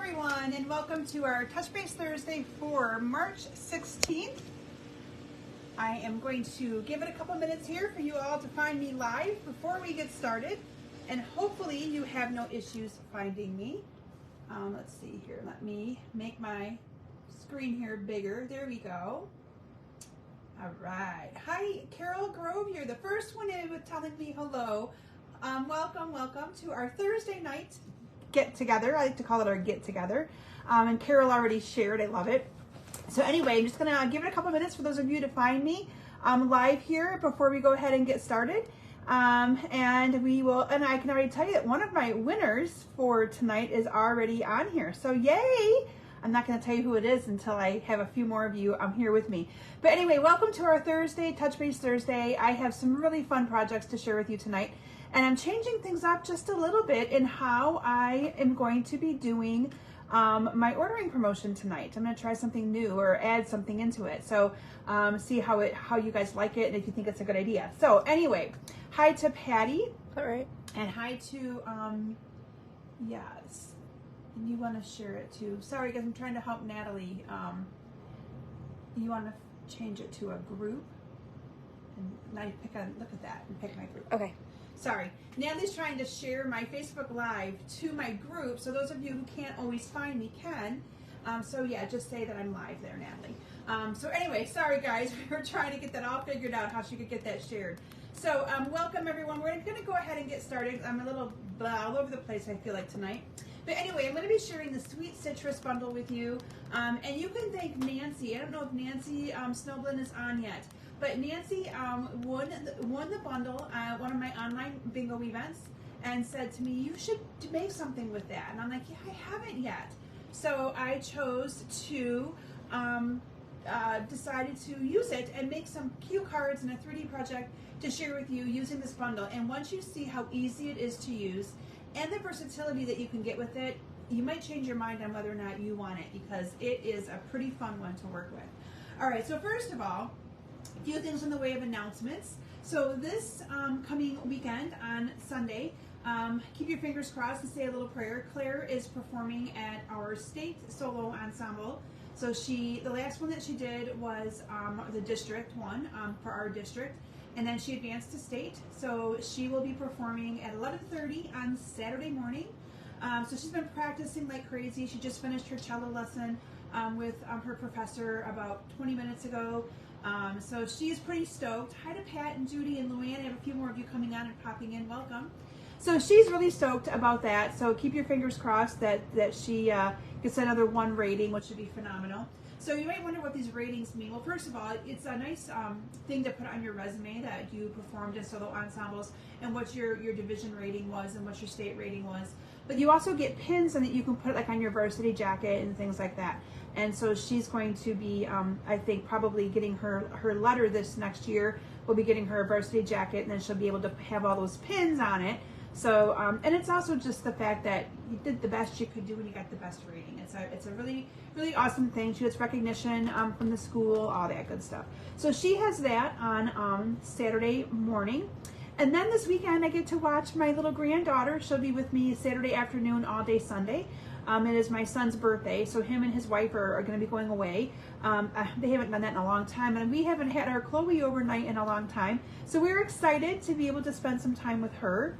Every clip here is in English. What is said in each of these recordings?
everyone, and welcome to our Touch Base Thursday for March 16th. I am going to give it a couple minutes here for you all to find me live before we get started, and hopefully you have no issues finding me. Let's see here, let me make my screen here bigger. There we go. All right. Hi, Carol Grove. You're the first one in with telling me hello. Welcome to our Thursday night get together. I like to call it our get together. And Carol already shared. I love it. So anyway, I'm just gonna give it a couple minutes for those of you to find me live here before we go ahead and get started. And I can already tell you that one of my winners for tonight is already on here. So yay! I'm not going to tell you who it is until I have a few more of you here with me. But anyway, welcome to our Thursday, Touch Base Thursday. I have some really fun projects to share with you tonight. And I'm changing things up just a little bit in how I am going to be doing my ordering promotion tonight. I'm going to try something new or add something into it. So see how you guys like it and if you think it's a good idea. So anyway, hi to Patty. All right. And hi to, yes. And you want to share it too. Sorry guys, I'm trying to help Natalie. You want to change it to a group. And now you look at that and pick my group. Okay. Sorry. Natalie's trying to share my Facebook Live to my group, so those of you who can't always find me can. So yeah, just say that I'm live there, Natalie. So anyway, sorry guys, we were trying to get that all figured out, how she could get that shared. So welcome everyone. We're going to go ahead and get started. I'm a little blah all over the place, I feel like, tonight. But anyway, I'm going to be sharing the Sweet Citrus bundle with you. And you can thank Nancy. I don't know if Nancy Snowblin is on yet. But Nancy won the bundle at one of my online bingo events and said to me, you should make something with that. And I'm like, yeah, I haven't yet. So I chose to, decided to use it and make some cue cards and a 3D project to share with you using this bundle. And once you see how easy it is to use and the versatility that you can get with it, you might change your mind on whether or not you want it because it is a pretty fun one to work with. All right, so first of all, a few things in the way of announcements. So this coming weekend on Sunday, keep your fingers crossed and say a little prayer. Claire is performing at our state solo ensemble. So the last one that she did was the district one for our district. And then she advanced to state, so she will be performing at 11:30 on Saturday morning. So she's been practicing like crazy. She just finished her cello lesson with her professor about 20 minutes ago. So she's pretty stoked. Hi to Pat and Judy and Luann. I have a few more of you coming on and popping in. Welcome. So she's really stoked about that. So keep your fingers crossed that she gets another 1 rating, which would be phenomenal. So you might wonder what these ratings mean. Well, first of all, it's a nice thing to put on your resume that you performed in solo ensembles and what your division rating was and what your state rating was. But you also get pins and that you can put like on your varsity jacket and things like that. And so she's going to be, I think, probably getting her letter this next year. We'll be getting her a varsity jacket and then she'll be able to have all those pins on it. So, and it's also just the fact that you did the best you could do when you got the best rating. It's a really, really awesome thing. She gets recognition from the school, all that good stuff. So she has that on Saturday morning. And then this weekend I get to watch my little granddaughter. She'll be with me Saturday afternoon, all day Sunday. It is my son's birthday, so him and his wife are going to be going away. They haven't done that in a long time, and we haven't had our Chloe overnight in a long time. So we're excited to be able to spend some time with her.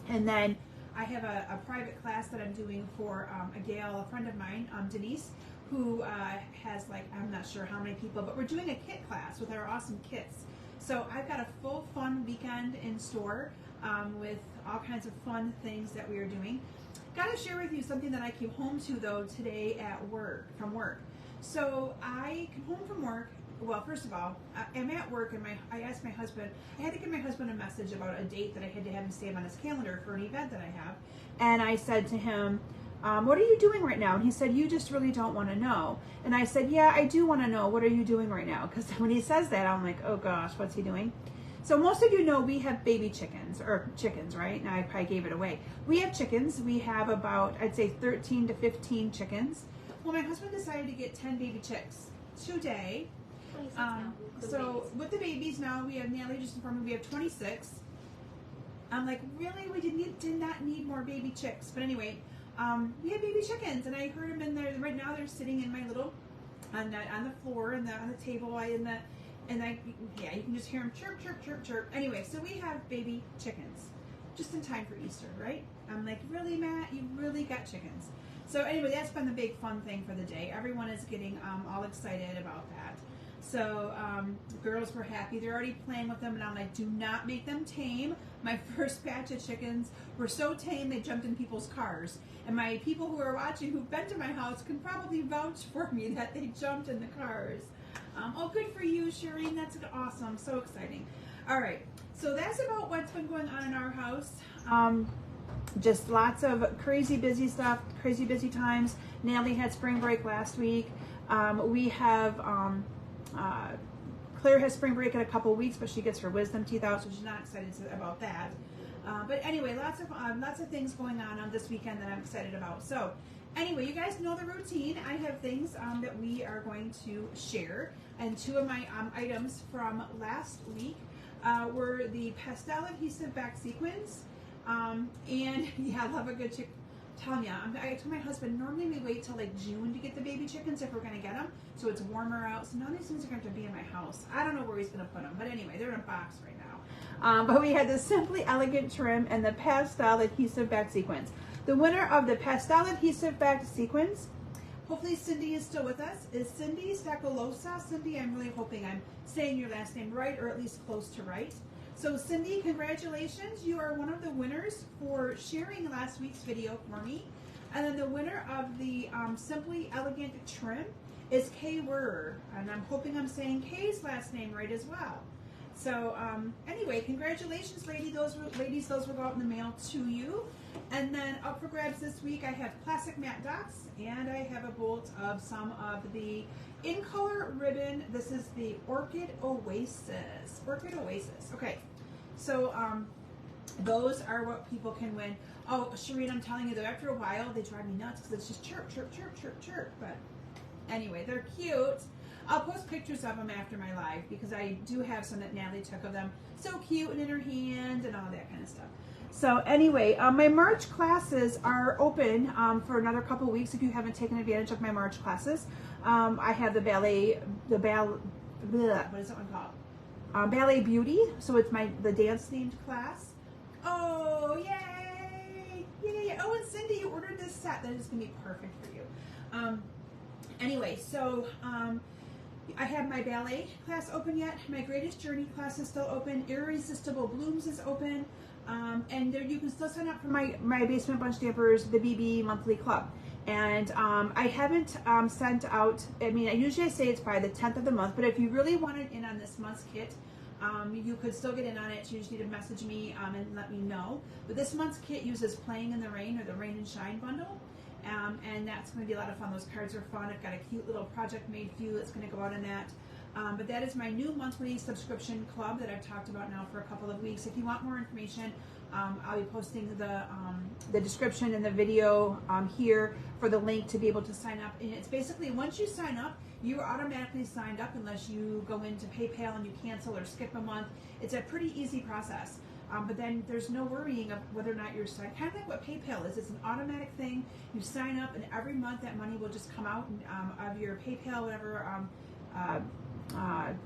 And then I have a private class that I'm doing for a friend of mine, Denise, who has like, I'm not sure how many people, but we're doing a kit class with our awesome kits. So I've got a full fun weekend in store with all kinds of fun things that we are doing. Got to share with you something that I came home to though today from work. So I come home from work. Well, first of all, I'm at work and I asked my husband, I had to give my husband a message about a date that I had to have him save on his calendar for an event that I have. And I said to him, what are you doing right now? And he said, you just really don't want to know. And I said, yeah, I do want to know. What are you doing right now? Because when he says that, I'm like, oh gosh, what's he doing? So most of you know we have baby chickens, right? Now I probably gave it away. We have chickens. We have about, I'd say 13 to 15 chickens. Well, my husband decided to get 10 baby chicks today. So with the babies now, we have Natalie just informed me we have 26. I'm like, really? We did not need more baby chicks. But anyway, we had baby chickens, and I heard them in there. Right now they're sitting in my little, on the floor, and on the table, yeah, you can just hear them chirp, chirp, chirp, chirp. Anyway, so we have baby chickens, just in time for Easter, right? I'm like, really, Matt? You really got chickens? So anyway, that's been the big fun thing for the day. Everyone is getting all excited about that. So the girls were happy. They're already playing with them, and I'm like, do not make them tame. My first batch of chickens were so tame they jumped in people's cars. And my people who are watching, who've been to my house, can probably vouch for me that they jumped in the cars. Oh, good for you, Shireen. That's awesome. So exciting. All right. So that's about what's been going on in our house. Just lots of crazy busy stuff, crazy busy times. Natalie had spring break last week. We have, Claire has spring break in a couple weeks, but she gets her wisdom teeth out, so she's not excited about that. But anyway, lots of things going on this weekend that I'm excited about. So anyway, you guys know the routine. I have things that we are going to share, and two of my items from last week were the pastel adhesive back sequins. And yeah, I love a good chick. Telling you, I told my husband, normally we wait till like June to get the baby chickens if we're going to get them, so it's warmer out. So none of these things are going to have to be in my house. I don't know where he's going to put them, but anyway, they're in a box right now. But we had the Simply Elegant trim and the pastel adhesive back sequins. The winner of the pastel adhesive back sequins, hopefully Cindy is still with us, is Cindy Stacolosa. Cindy, I'm really hoping I'm saying your last name right, or at least close to right. So Cindy, congratulations. You are one of the winners for sharing last week's video for me. And then the winner of the Simply Elegant trim is Kay Werr. And I'm hoping I'm saying Kay's last name right as well. So anyway, congratulations, ladies. Those will go out in the mail to you. And then up for grabs this week, I have plastic matte dots, and I have a bolt of some of the in color ribbon. This is the Orchid Oasis. Orchid Oasis. Okay. So those are what people can win. Oh, Shireen, I'm telling you though, after a while they drive me nuts because it's just chirp, chirp, chirp, chirp, chirp. But anyway, they're cute. I'll post pictures of them after my live because I do have some that Natalie took of them. So cute and in her hand and all that kind of stuff. So anyway, my March classes are open for another couple of weeks if you haven't taken advantage of my March classes. I have what is that one called? Ballet Beauty, so it's the dance themed class. Oh, yay! Yay! Oh, and Cindy, you ordered this set. That is going to be perfect for you. Anyway, so I have my ballet class open yet. My Greatest Journey class is still open. Irresistible Blooms is open. And there you can still sign up for my Basement Bunch Dampers, the BB monthly club. And I haven't sent out, I mean, usually I say it's by the 10th of the month, but if you really wanted in on this month's kit, you could still get in on it. You just need to message me and let me know. But this month's kit uses Playing in the Rain, or the Rain and Shine bundle. And that's going to be a lot of fun. Those cards are fun. I've got a cute little project made for you that's going to go out in that. But that is my new monthly subscription club that I've talked about now for a couple of weeks. If you want more information, I'll be posting the description in the video here for the link to be able to sign up. And it's basically, once you sign up, you are automatically signed up unless you go into PayPal and you cancel or skip a month. It's a pretty easy process. But then there's no worrying of whether or not you're signed. Kind of like what PayPal is. It's an automatic thing. You sign up, and every month that money will just come out of your PayPal, whatever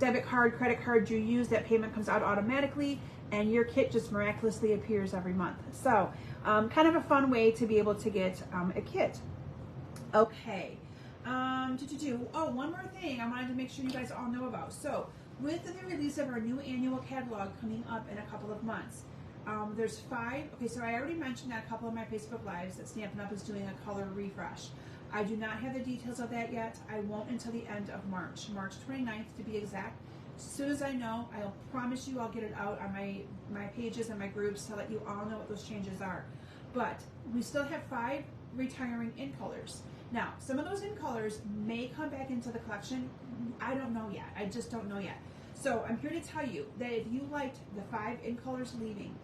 debit card, credit card you use. That payment comes out automatically, and your kit just miraculously appears every month. So kind of a fun way to be able to get a kit. Okay. Oh, one more thing I wanted to make sure you guys all know about. So with the release of our new annual catalog coming up in a couple of months, there's 5. Okay, so I already mentioned that a couple of my Facebook Lives that Stampin' Up! Is doing a color refresh. I do not have the details of that yet. I won't until the end of March 29th to be exact. As soon as I know, I'll promise you I'll get it out on my pages and my groups to let you all know what those changes are. But we still have 5 retiring in colors. Now, some of those in colors may come back into the collection. I don't know yet. I just don't know yet. So I'm here to tell you that if you liked the 5 in colors leaving,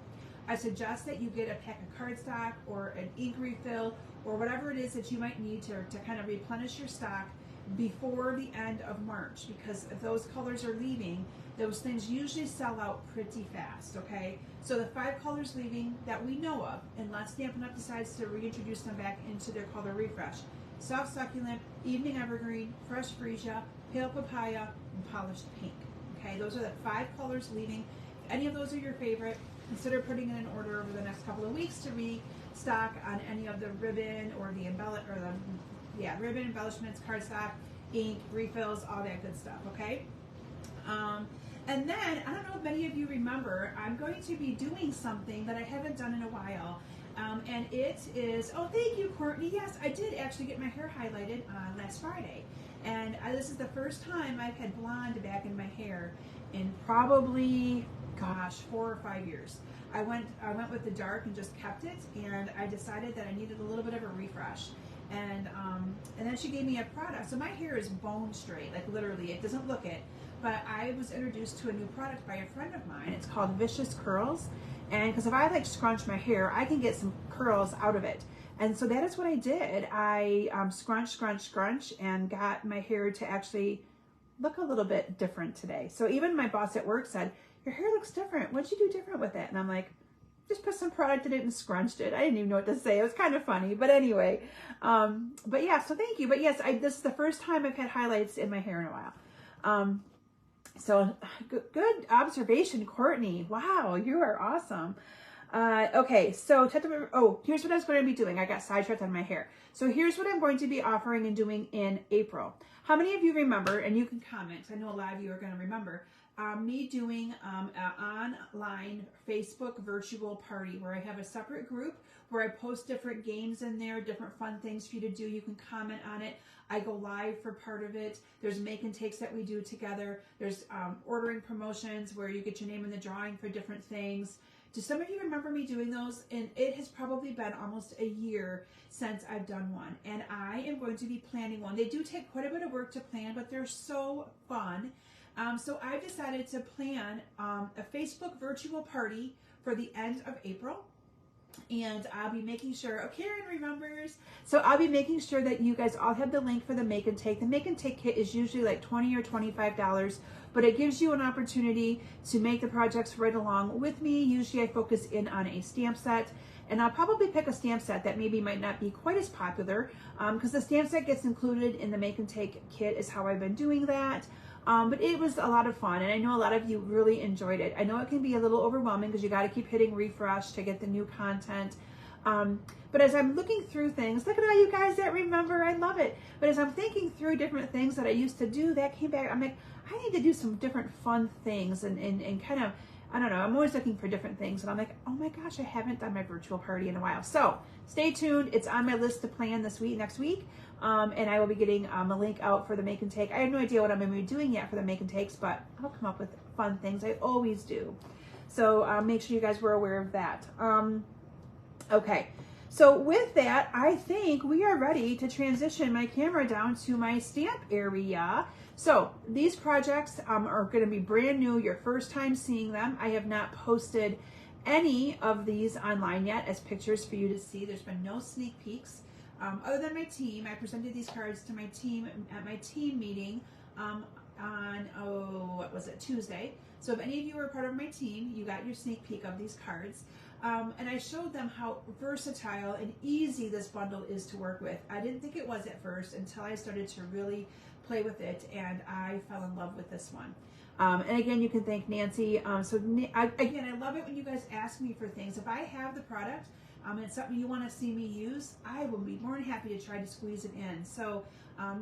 I suggest that you get a pack of cardstock or an ink refill or whatever it is that you might need to kind of replenish your stock. before the end of March, because if those colors are leaving, those things usually sell out pretty fast, okay? So the 5 colors leaving that we know of, unless Stampin' Up! Decides to reintroduce them back into their color refresh: Soft Succulent, Evening Evergreen, Fresh Freesia, Pale Papaya, and Polished Pink. Okay, those are the 5 colors leaving. If any of those are your favorite, consider putting in an order over the next couple of weeks to restock on any of the ribbon or the ribbon embellishments, cardstock, ink, refills, all that good stuff, okay? And then, I don't know if many of you remember, I'm going to be doing something that I haven't done in a while. And it is, oh, thank you, Courtney. Yes, I did actually get my hair highlighted last Friday. And this is the first time I've had blonde back in my hair in probably, gosh, 4 or 5 years. I went with the dark and just kept it, and I decided that I needed a little bit of a refresh. And then she gave me a product. So my hair is bone straight, like literally, it doesn't look it. But I was introduced to a new product by a friend of mine. It's called Vicious Curls. And because if I like scrunch my hair, I can get some curls out of it. And so that is what I did. I scrunch, and got my hair to actually look a little bit different today. So even my boss at work said, "Your hair looks different. What'd you do different with it?" And I'm like, just put some product in it and scrunched it. I didn't even know what to say. It was kind of funny. But anyway, but yeah, so thank you. But yes, this is the first time I've had highlights in my hair in a while. So good observation, Courtney. Wow, you are awesome. Okay, so here's what I was going to be doing. I got sidetracked on my hair. So here's what I'm going to be offering and doing in April. How many of you remember, and you can comment, I know a lot of you are going to remember, me doing an online Facebook virtual party where I have a separate group where I post different games in there, different fun things for you to do. You can comment on it. I go live for part of it. There's make and takes that we do together. There's ordering promotions where you get your name in the drawing for different things. Do some of you remember me doing those? And it has probably been almost a year since I've done one. And I am going to be planning one. They do take quite a bit of work to plan, but they're so fun. So I've decided to plan a Facebook virtual party for the end of April. And I'll be making sure, oh, Karen remembers. So I'll be making sure that you guys all have the link for the make and take. The make and take kit is usually like $20 or $25, but it gives you an opportunity to make the projects right along with me. Usually I focus in on a stamp set, and I'll probably pick a stamp set that maybe might not be quite as popular, because the stamp set gets included in the make and take kit is how I've been doing that. But it was a lot of fun, and I know a lot of you really enjoyed it. I know it can be a little overwhelming because you got to keep hitting refresh to get the new content. But as I'm looking through things, look at all you guys that remember, I love it. But as I'm thinking through different things that I used to do, that came back, I'm like, I need to do some different fun things and kind of, I don't know, I'm always looking for different things. And I'm like, oh my gosh, I haven't done my virtual party in a while. So stay tuned. It's on my list to plan next week. And I will be getting a link out for the make and take. I have no idea what I'm going to be doing yet for the make and takes, but I'll come up with fun things. I always do. So make sure you guys were aware of that. Okay. So with that, I think we are ready to transition my camera down to my stamp area. So these projects are going to be brand new, your first time seeing them. I have not posted any of these online yet as pictures for you to see. There's been no sneak peeks. Other than my team, I presented these cards to my team at my team meeting on, Tuesday. So if any of you were part of my team, you got your sneak peek of these cards. And I showed them how versatile and easy this bundle is to work with. I didn't think it was at first until I started to really play with it, and I fell in love with this one. And again, you can thank Nancy. Again, I love it when you guys ask me for things. If I have the product, and it's something you want to see me use, I will be more than happy to try to squeeze it in. So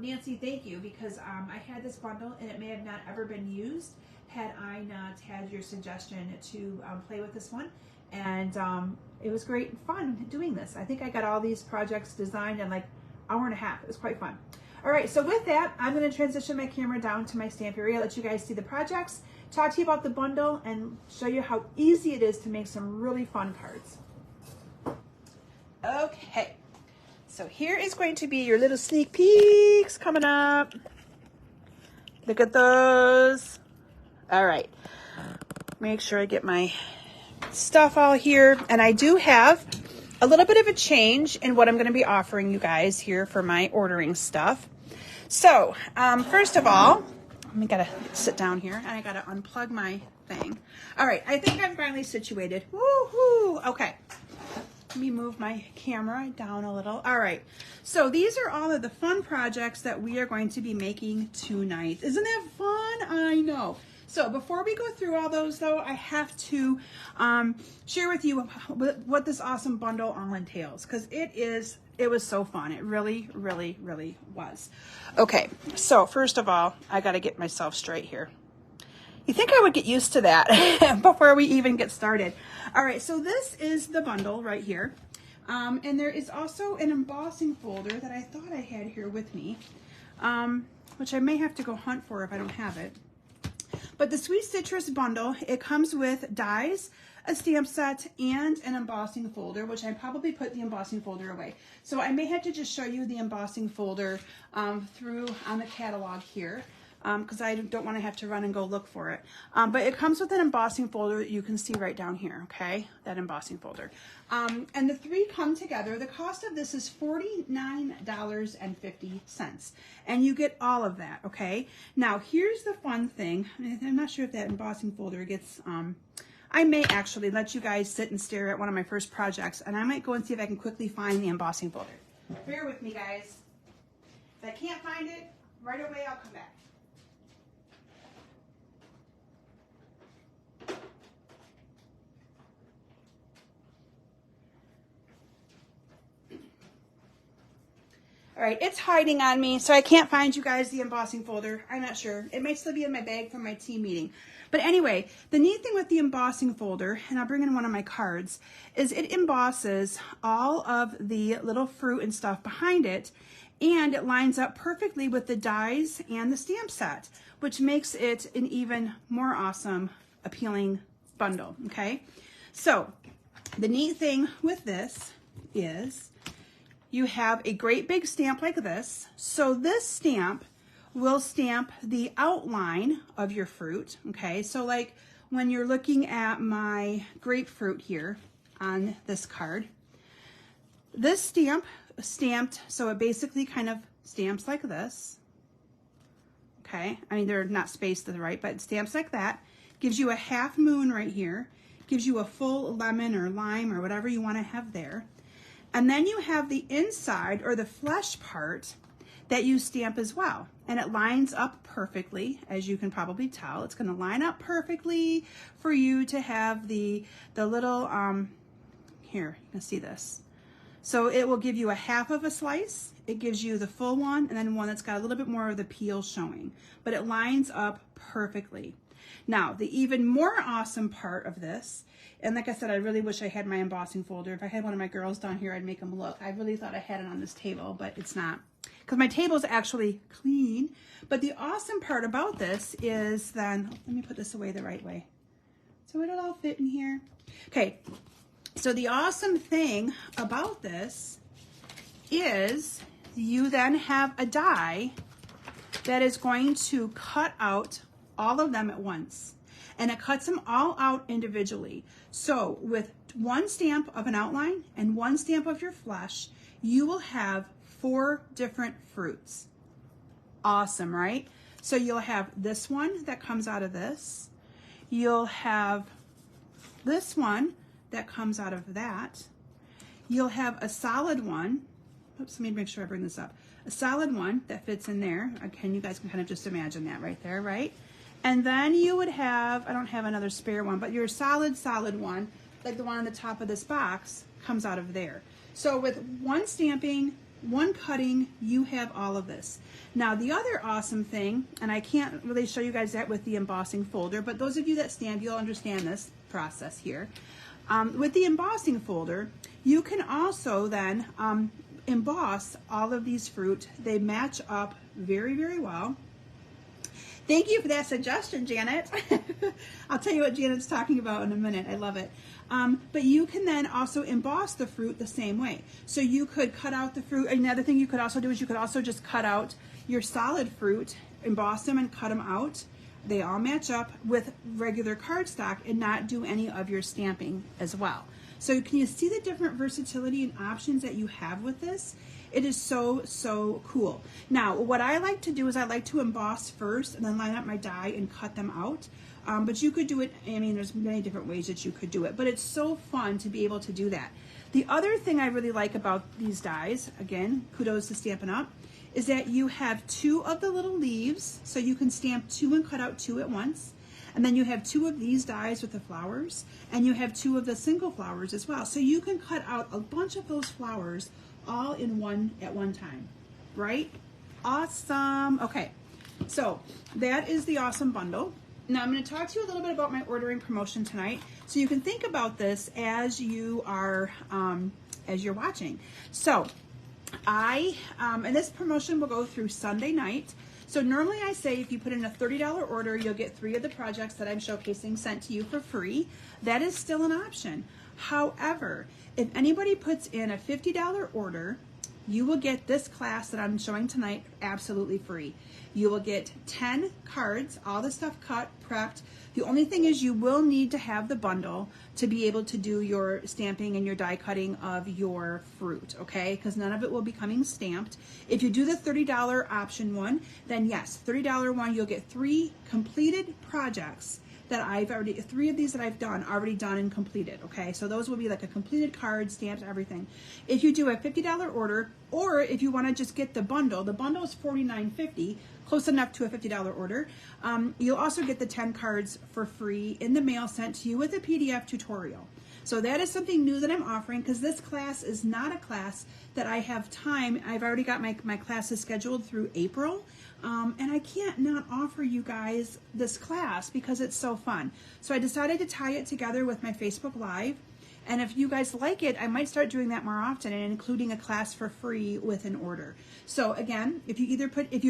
Nancy, thank you, because I had this bundle and it may have not ever been used had I not had your suggestion to play with this one. And it was great fun doing this. I think I got all these projects designed in like an hour and a half. It was quite fun. All right, so with that, I'm going to transition my camera down to my stamp area, let you guys see the projects, talk to you about the bundle, and show you how easy it is to make some really fun cards. Okay, so here is going to be your little sneak peeks coming up. Look at those. All right, make sure I get my stuff all here. And I do have a little bit of a change in what I'm going to be offering you guys here for my ordering stuff. So, first of all, I gotta sit down here and I gotta unplug my thing. All right, I think I'm finally situated. Woohoo! Okay, let me move my camera down a little. All right, so these are all of the fun projects that we are going to be making tonight. Isn't that fun? I know. So before we go through all those though, I have to share with you what this awesome bundle all entails, because it was so fun. It really, really, really was. Okay, so first of all, I got to get myself straight here. You think I would get used to that before we even get started. All right, so this is the bundle right here. And there is also an embossing folder that I thought I had here with me, which I may have to go hunt for if I don't have it. But the Sweet Citrus bundle, it comes with dies, a stamp set, and an embossing folder, which I probably put the embossing folder away. So I may have to just show you the embossing folder through on the catalog here, because I don't want to have to run and go look for it. But it comes with an embossing folder that you can see right down here, okay? That embossing folder. And the three come together. The cost of this is $49.50. And you get all of that, okay? Now, here's the fun thing. I'm not sure if that embossing folder gets... I may actually let you guys sit and stare at one of my first projects, and I might go and see if I can quickly find the embossing folder. Bear with me, guys. If I can't find it, right away I'll come back. All right, it's hiding on me, so I can't find you guys the embossing folder. I'm not sure. It may still be in my bag from my team meeting. But anyway, the neat thing with the embossing folder, and I'll bring in one of my cards, is it embosses all of the little fruit and stuff behind it, and it lines up perfectly with the dies and the stamp set, which makes it an even more awesome, appealing bundle, okay? So, the neat thing with this is you have a great big stamp like this. So this stamp will stamp the outline of your fruit, okay? So like when you're looking at my grapefruit here on this card, this stamp stamped, so it basically kind of stamps like this, okay? I mean, they're not spaced to the right, but it stamps like that. Gives you a half moon right here. Gives you a full lemon or lime or whatever you want to have there. And then you have the inside or the flesh part that you stamp as well. And it lines up perfectly, as you can probably tell. It's going to line up perfectly for you to have the little, here, you can see this. So it will give you a half of a slice. It gives you the full one, and then one that's got a little bit more of the peel showing. But it lines up perfectly. Now, the even more awesome part of this, and like I said, I really wish I had my embossing folder. If I had one of my girls down here, I'd make them look. I really thought I had it on this table, but it's not. Because my table is actually clean. But the awesome part about this is then, let me put this away the right way. So it'll all fit in here. Okay, so the awesome thing about this is you then have a die that is going to cut out all of them at once. And it cuts them all out individually. So with one stamp of an outline and one stamp of your flesh, you will have 4 different fruits. Awesome, right? So you'll have this one that comes out of this. You'll have this one that comes out of that. You'll have a solid one. Oops, let me make sure I bring this up. A solid one that fits in there. Again, you guys can kind of just imagine that right there, right? And then you would have, I don't have another spare one, but your solid one, like the one on the top of this box, comes out of there. So with one stamping, one cutting, you have all of this. Now the other awesome thing, and I can't really show you guys that with the embossing folder, but those of you that stamp, you'll understand this process here. With the embossing folder, you can also then emboss all of these fruit. They match up very, very well. Thank you for that suggestion, Janet. I'll tell you what Janet's talking about in a minute. I love it. But you can then also emboss the fruit the same way. So you could cut out the fruit. Another thing you could also do is you could also just cut out your solid fruit, emboss them and cut them out. They all match up with regular cardstock and not do any of your stamping as well. So can you see the different versatility and options that you have with this? It is so, so cool. Now, what I like to do is I like to emboss first and then line up my die and cut them out. But you could do it, I mean, there's many different ways that you could do it, but it's so fun to be able to do that. The other thing I really like about these dies, again, kudos to Stampin' Up!, is that you have 2 of the little leaves, so you can stamp 2 and cut out 2 at once. And then you have 2 of these dies with the flowers, and you have 2 of the single flowers as well. So you can cut out a bunch of those flowers all in one at one time, right? Awesome. Okay, so that is the awesome bundle. Now I'm going to talk to you a little bit about my ordering promotion tonight, so you can think about this as you are as you're watching. So and this promotion will go through Sunday night. So normally I say if you put in a $30 order, you'll get 3 of the projects that I'm showcasing sent to you for free. That is still an option. However, if anybody puts in a $50 order, you will get this class that I'm showing tonight absolutely free. You will get 10 cards, all the stuff cut, prepped. The only thing is you will need to have the bundle to be able to do your stamping and your die cutting of your fruit, okay? Because none of it will be coming stamped. If you do the $30 option one, then yes, $30 one, you'll get 3 completed projects that I've already, 3 of these that I've done, already done and completed, okay? So those will be like a completed card, stamped, everything. If you do a $50 order, or if you wanna just get the bundle is $49.50, close enough to a $50 order. You'll also get the 10 cards for free in the mail sent to you with a PDF tutorial. So that is something new that I'm offering, because this class is not a class that I have time. I've already got my classes scheduled through April, and I can't not offer you guys this class because it's so fun. So I decided to tie it together with my Facebook Live. And if you guys like it, I might start doing that more often and including a class for free with an order. So again, if you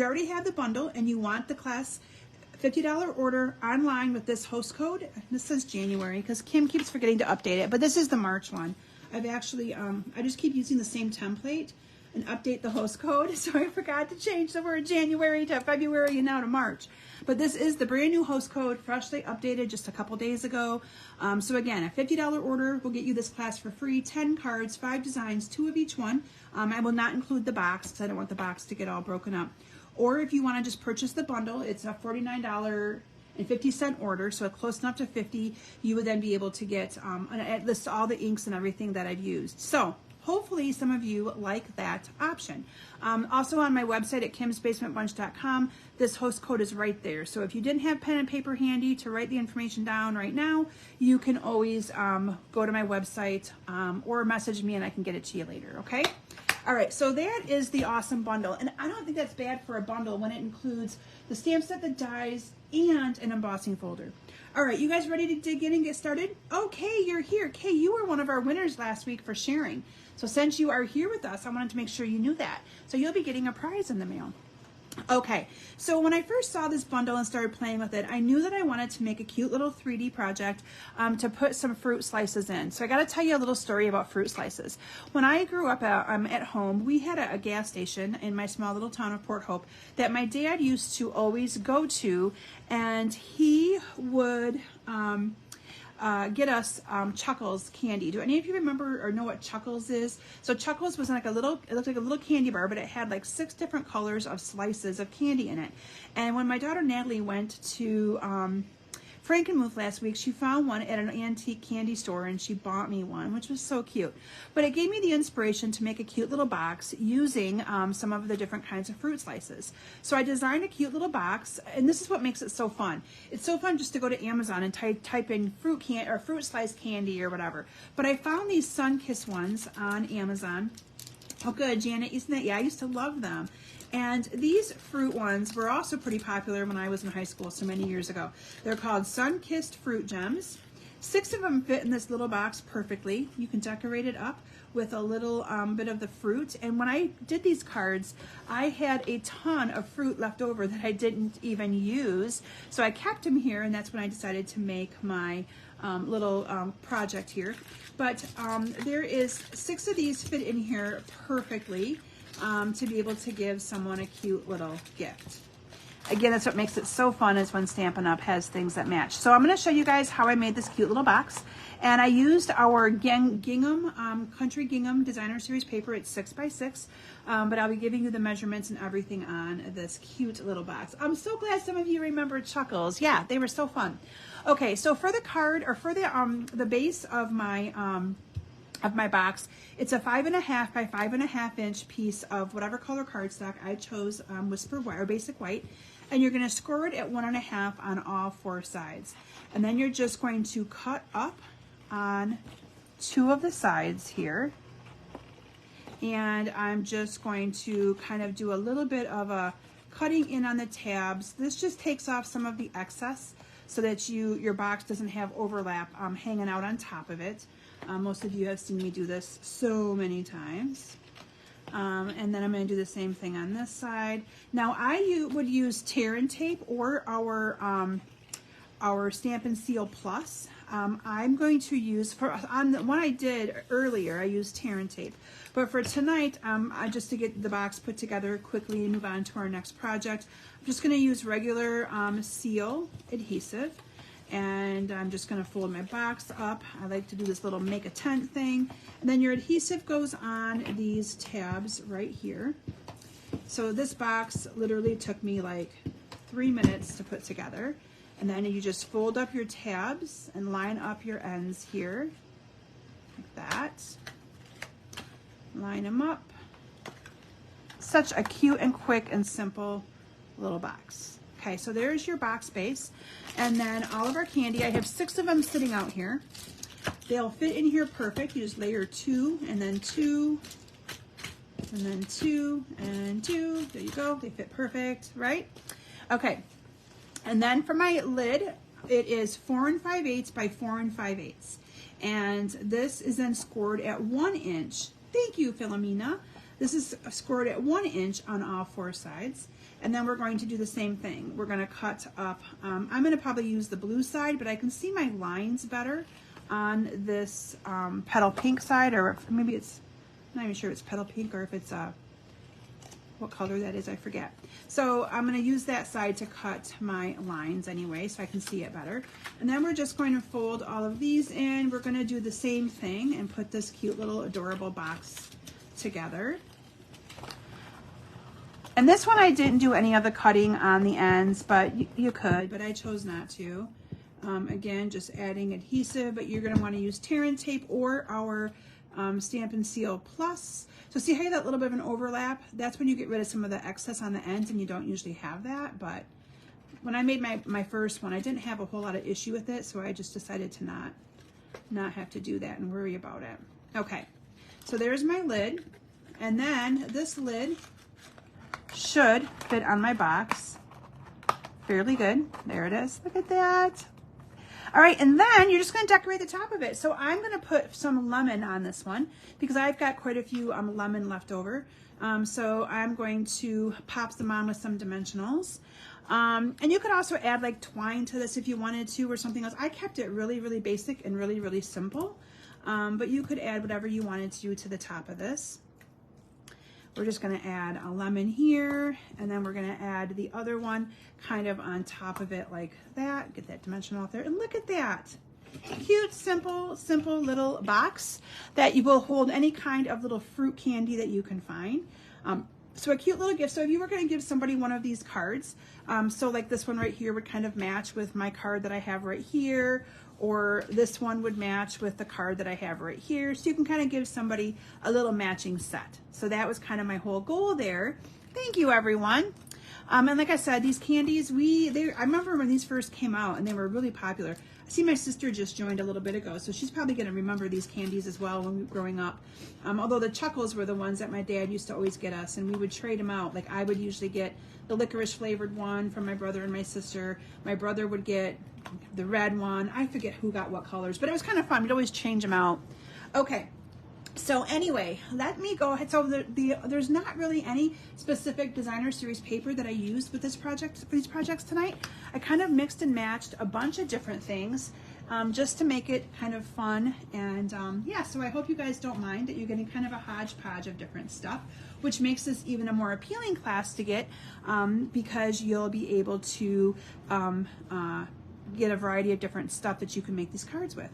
already have the bundle and you want the class $50 order online with this host code, this says January because Kim keeps forgetting to update it, but this is the March one. I've actually, I just keep using the same template and update the host code, so I forgot to change the word January to February and now to March. But this is the brand new host code, freshly updated just a couple days ago. So again, a $50 order will get you this class for free, 10 cards, 5 designs, 2 of each one. I will not include the box because I don't want the box to get all broken up. Or if you want to just purchase the bundle, it's a $49.50 order, so close enough to $50. You would then be able to get it lists all the inks and everything that I've used. So hopefully some of you like that option. Also on my website at kimsbasementbunch.com, this host code is right there. So if you didn't have pen and paper handy to write the information down right now, you can always go to my website or message me and I can get it to you later, okay? All right, so that is the awesome bundle. And I don't think that's bad for a bundle when it includes the stamp set, the dies, and an embossing folder. All right, you guys ready to dig in and get started? Okay, you're here. Kay, you were one of our winners last week for sharing. So since you are here with us, I wanted to make sure you knew that. So you'll be getting a prize in the mail. Okay, so when I first saw this bundle and started playing with it, I knew that I wanted to make a cute little 3D project to put some fruit slices in. So I got to tell you a little story about fruit slices. When I grew up at home, we had a gas station in my small little town of Port Hope that my dad used to always go to, and he would get us Chuckles candy. Do any of you remember or know what Chuckles is? So Chuckles was like it looked like a little candy bar, but it had like 6 different colors of slices of candy in it. And when my daughter Natalie went to Frankenmuth last week, she found one at an antique candy store and she bought me one, which was so cute. But it gave me the inspiration to make a cute little box using some of the different kinds of fruit slices. So I designed a cute little box, and this is what makes it so fun. It's so fun just to go to Amazon and type in fruit slice candy or whatever. But I found these Sun-Kissed ones on Amazon. Oh good, Janet, isn't that? Yeah, I used to love them. And these fruit ones were also pretty popular when I was in high school so many years ago. They're called Sun-Kissed Fruit Gems. 6 of them fit in this little box perfectly. You can decorate it up with a little bit of the fruit. And when I did these cards, I had a ton of fruit left over that I didn't even use. So I kept them here, and that's when I decided to make my little project here. But there is 6 of these fit in here perfectly. To be able to give someone a cute little gift. Again, that's what makes it so fun, is when Stampin' Up! Has things that match. So I'm going to show you guys how I made this cute little box. And I used our gingham, Country Gingham Designer Series paper. It's 6x6. But I'll be giving you the measurements and everything on this cute little box. I'm so glad some of you remember Chuckles. Yeah, they were so fun. Okay, so for the card, or for the base of my box, it's a 5.5 by 5.5 inch piece of whatever color cardstock. I chose Whisper White, or Basic White, and you're going to score it at 1.5 on all 4 sides, and then you're just going to cut up on 2 of the sides here, and I'm just going to kind of do a little bit of a cutting in on the tabs. This just takes off some of the excess so that your box doesn't have overlap hanging out on top of it. Most of you have seen me do this so many times. And then I'm going to do the same thing on this side. Now would use tear and tape, or our Stampin' Seal Plus. I'm going to use, on the one I did earlier, I used tear and tape. But for tonight, just to get the box put together quickly and move on to our next project, I'm just going to use regular seal adhesive. And I'm just going to fold my box up. I like to do this little make a tent thing. And then your adhesive goes on these tabs right here. So this box literally took me like 3 minutes to put together. And then you just fold up your tabs and line up your ends here, like that. Line them up. Such a cute and quick and simple little box. Okay, so there's your box base. And then all of our candy, I have 6 of them sitting out here. They'll fit in here perfect. You just layer 2 and then 2 and then 2 and 2. There you go, they fit perfect, right? Okay, and then for my lid, it is 4 5/8 by 4 5/8. And this is then scored at 1 inch. Thank you, Philomena. This is scored at 1 inch on all 4 sides. And then we're going to do the same thing. We're going to cut up, I'm going to probably use the blue side, but I can see my lines better on this petal pink side, or maybe it's, I'm not even sure if it's petal pink or if it's, what color that is, I forget. So I'm going to use that side to cut my lines anyway, so I can see it better. And then we're just going to fold all of these in. We're going to do the same thing and put this cute little adorable box together. And this one I didn't do any of the cutting on the ends, but you could, but I chose not to. Again, just adding adhesive, but you're going to want to use tear and tape or our Stampin' Seal Plus. So see how you have that little bit of an overlap? That's when you get rid of some of the excess on the ends, and you don't usually have that. But when I made my first one, I didn't have a whole lot of issue with it, so I just decided to not have to do that and worry about it. Okay, so there's my lid, and then this lid should fit on my box fairly good. There it is. Look at that. All right, and then you're just going to decorate the top of it. So I'm going to put some lemon on this one because I've got quite a few lemon left over. So I'm going to pop them on with some dimensionals. And you could also add like twine to this if you wanted to, or something else. I kept it really, really basic and really, really simple. But you could add whatever you wanted to do to the top of this. We're just going to add a lemon here, and then we're going to add the other one kind of on top of it like that. Get that dimensional out there, and look at that. Cute, simple little box that you will hold any kind of little fruit candy that you can find. So a cute little gift. So if you were going to give somebody one of these cards, so like this one right here would kind of match with my card that I have right here, or this one would match with the card that I have right here. So you can kind of give somebody a little matching set. So that was kind of my whole goal there. Thank you, everyone. And like I said, these candies, I remember when these first came out and they were really popular. I see my sister just joined a little bit ago, so she's probably going to remember these candies as well when we were growing up. Although the Chuckles were the ones that my dad used to always get us, and we would trade them out. Like I would usually get the licorice flavored one from my brother and my sister. My brother would get the red one. I forget who got what colors, but it was kind of fun. We'd always change them out. Okay. So anyway, let me go ahead. So there's not really any specific designer series paper that I used with this project, for these projects tonight. I kind of mixed and matched a bunch of different things. just to make it kind of fun. And yeah, so I hope you guys don't mind that you're getting kind of a hodgepodge of different stuff, which makes this even a more appealing class to get, because you'll be able to get a variety of different stuff that you can make these cards with.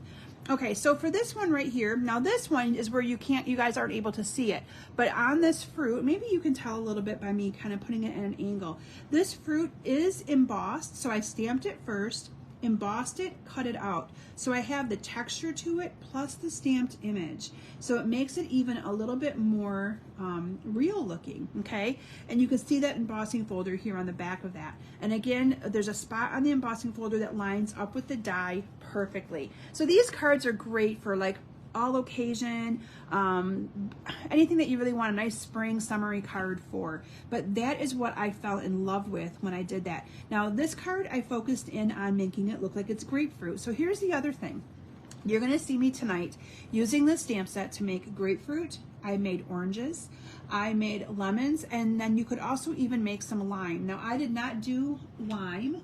Okay, so for this one right here, now this one is where you guys aren't able to see it, but on this fruit, maybe you can tell a little bit by me kind of putting it at an angle. This fruit is embossed, so I stamped it first, embossed it, cut it out. So I have the texture to it plus the stamped image. So it makes it even a little bit more real looking, okay? And you can see that embossing folder here on the back of that. And again, there's a spot on the embossing folder that lines up with the die perfectly. So these cards are great for like all occasion, anything that you really want a nice spring summery card for. But that is what I fell in love with when I did that. Now this card, I focused in on making it look like it's grapefruit. So here's the other thing. You're gonna see me tonight using this stamp set to make grapefruit. I made oranges, I made lemons, and then you could also even make some lime. Now I did not do lime.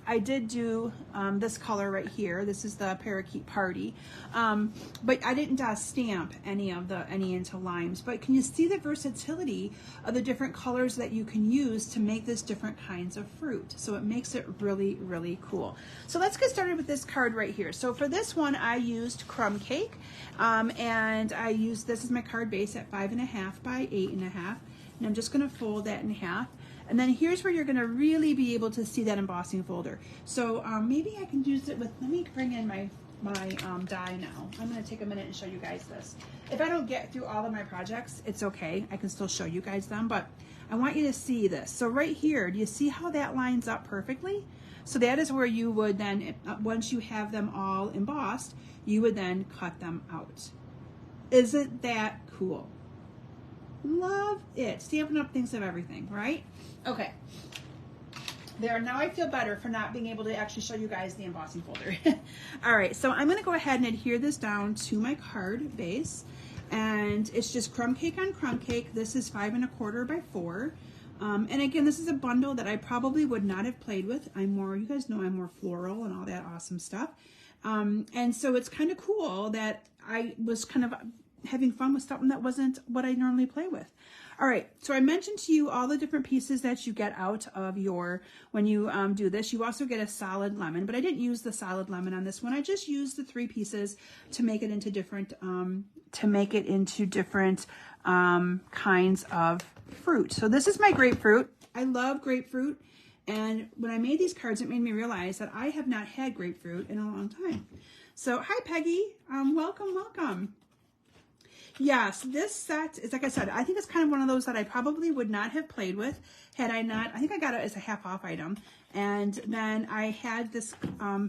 I did do this color right here. This is the Parakeet Party, but I didn't stamp any into limes. But can you see the versatility of the different colors that you can use to make this different kinds of fruit? So it makes it really, really cool. So let's get started with this card right here. So for this one, I used crumb cake, and I used, this is my card base at 5.5 by 8.5, and I'm just going to fold that in half. And then here's where you're going to really be able to see that embossing folder. So maybe I can use it with, let me bring in my die now. I'm going to take a minute and show you guys this. If I don't get through all of my projects, it's okay. I can still show you guys them, but I want you to see this. So right here, do you see how that lines up perfectly? So that is where you would then, once you have them all embossed, you would then cut them out. Isn't that cool? Love it. Stampin' Up thinks of everything, right? Okay. There, now I feel better for not being able to actually show you guys the embossing folder. All right, so I'm gonna go ahead and adhere this down to my card base. And it's just crumb cake on crumb cake. This is 5.25 by 4. And again, this is a bundle that I probably would not have played with. I'm more, you guys know I'm more floral and all that awesome stuff. And so it's kind of cool that I was kind of having fun with something that wasn't what I normally play with. All right, so I mentioned to you all the different pieces that you get out of your, when you do this. You also get a solid lemon, but I didn't use the solid lemon on this one. I just used the 3 pieces to make it into different, kinds of fruit. So this is my grapefruit. I love grapefruit. And when I made these cards, it made me realize that I have not had grapefruit in a long time. So hi, Peggy. Welcome, welcome. Yes, this set is, like I said, I think it's kind of one of those that I probably would not have played with had I not, I think I got it as a half-off item. And then I had this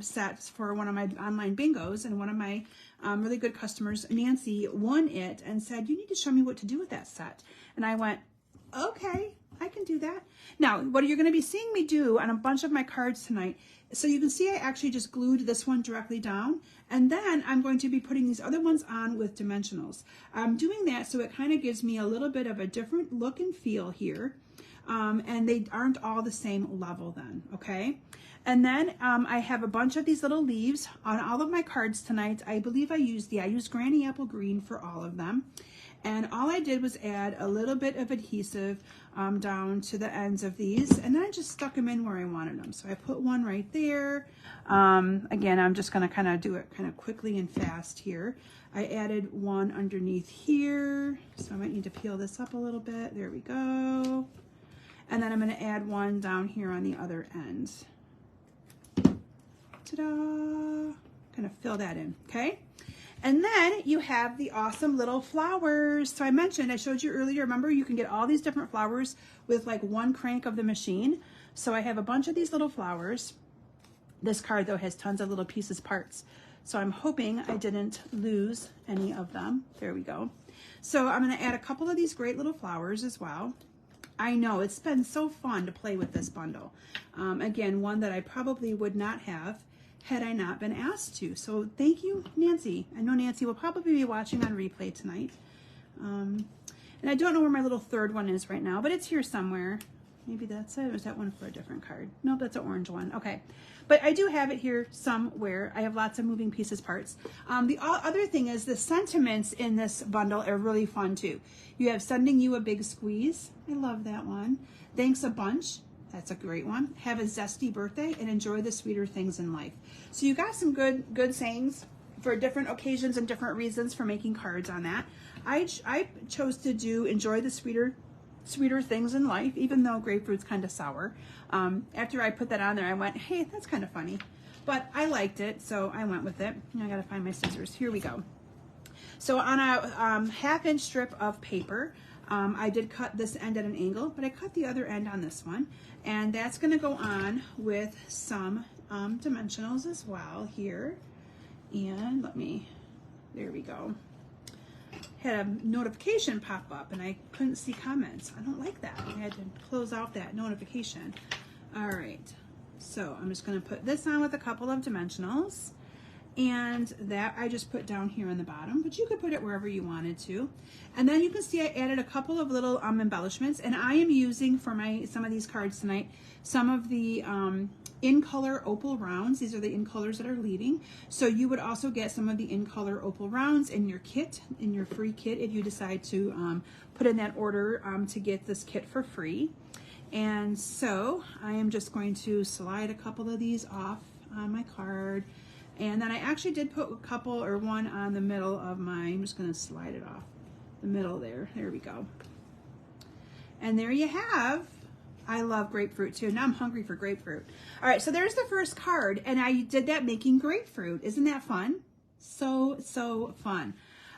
set for one of my online bingos, and one of my really good customers, Nancy, won it and said, you need to show me what to do with that set. And I went, okay, I can do that. Now, what you're going to be seeing me do on a bunch of my cards tonight, so you can see I actually just glued this one directly down, and then I'm going to be putting these other ones on with dimensionals. I'm doing that so it kind of gives me a little bit of a different look and feel here, and they aren't all the same level then, okay? And then I have a bunch of these little leaves on all of my cards tonight. I believe I used Granny Apple Green for all of them. And all I did was add a little bit of adhesive down to the ends of these, and then I just stuck them in where I wanted them. So I put one right there. Again, I'm just going to kind of do it kind of quickly and fast here. I added one underneath here, so I might need to peel this up a little bit. There we go. And then I'm going to add one down here on the other end. Ta-da! Kind of fill that in, okay? And then you have the awesome little flowers. So I showed you earlier, remember you can get all these different flowers with like one crank of the machine. So I have a bunch of these little flowers. This card though has tons of little pieces, parts. So I'm hoping I didn't lose any of them. There we go. So I'm gonna add a couple of these great little flowers as well. I know, it's been so fun to play with this bundle. Again, one that I probably would not have had I not been asked to. So thank you, Nancy. I know Nancy will probably be watching on replay tonight. And I don't know where my little third one is right now, but it's here somewhere. Maybe that's it. Or is that one for a different card? Nope, that's an orange one. Okay. But I do have it here somewhere. I have lots of moving pieces parts. The other thing is the sentiments in this bundle are really fun too. You have sending you a big squeeze. I love that one. Thanks a bunch. That's a great one. Have a zesty birthday and enjoy the sweeter things in life. So you got some good sayings for different occasions and different reasons for making cards on that. I chose to do enjoy the sweeter things in life, even though grapefruit's kind of sour. After I put that on there, I went, hey, that's kind of funny. But I liked it, so I went with it. I gotta find my scissors. Here we go. So on a half-inch strip of paper, I did cut this end at an angle, but I cut the other end on this one. And that's gonna go on with some dimensionals as well here. And there we go. Had a notification pop up and I couldn't see comments. I don't like that. I had to close out that notification. All right, so I'm just gonna put this on with a couple of dimensionals, and that I just put down here on the bottom, but you could put it wherever you wanted to. And then you can see I added a couple of little embellishments, and I am using for some of these cards tonight, some of the in color opal rounds. These are the in colors that are leading. So you would also get some of the in color opal rounds in your kit, in your free kit, if you decide to put in that order to get this kit for free. And so I am just going to slide a couple of these off on my card. And then I actually did put a couple or one on the middle of I'm just gonna slide it off the middle there. There we go. And there you have, I love grapefruit too. Now I'm hungry for grapefruit. All right, so there's the first card, and I did that making grapefruit. Isn't that fun? So fun.